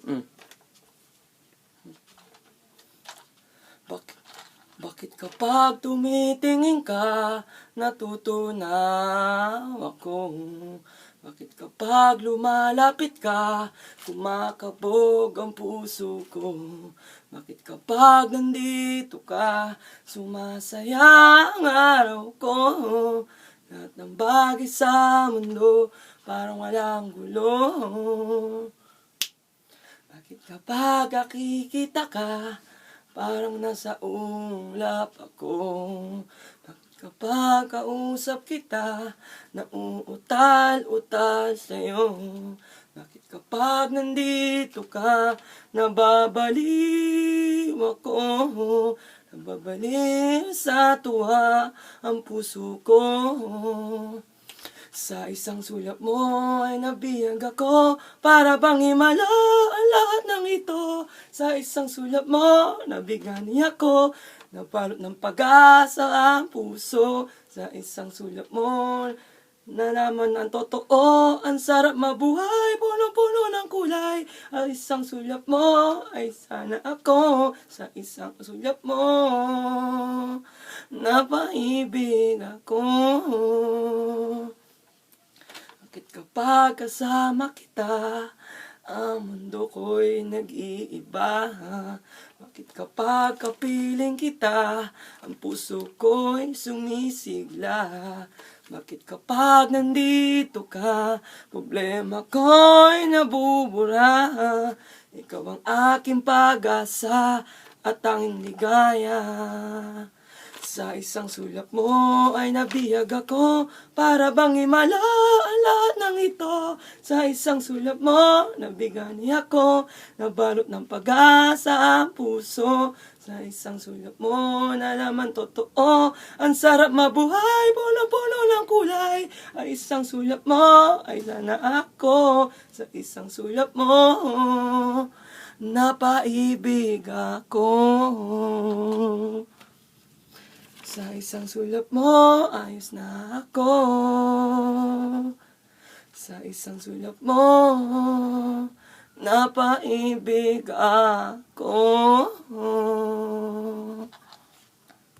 Mm. Bakit kapag tumitingin ka, natutunaw ako? Bakit kapag lumalapit ka, kumakabog ang puso ko? Bakit kapag nandito ka, sumasaya ang araw ko? Lahat ng bagay sa mundo, parang walang gulo. Bakit kapag nakikita ka, parang nasa ulap ako? Bakit kapag kausap kita, nauutal-utal sa'yo? Bakit kapag nandito ka, nababaliw ako? Nababaliw sa tuwa ang puso ko. Sa isang sulat mo ay nabihag ako, para bang himala ang lahat ng ito. Sa isang sulat mo, nabigani ako, nabalot ng pag-asa ang puso. Sa isang sulat mo, nalaman ang totoo, ang sarap mabuhay, puno-puno ng kulay. Ang isang sulat mo ay sana ako. Sa isang sulat mo, napaibig ako. Bakit kapag kasama kita, ang mundo ko'y nag-iiba? Bakit kapag kapiling kita, ang puso ko'y sumisigla? Bakit kapag nandito ka, problema ko'y nabubura? Ikaw ang aking pag-asa at tanging ligaya. Sa isang sulat mo ay nabihag ako, para bang himala ang lahat ng ito. Sa isang sulat mo, nabigani ako, nabalot ng pag-asa ang puso. Sa isang sulat mo, nalaman totoo, ang sarap mabuhay, puno-puno ng kulay. Ang isang sulat mo ay sana ako. Sa isang sulat mo, napaibig ako. Sa isang sulat mo, ayos na ako. Sa isang sulat mo, napaibig ako.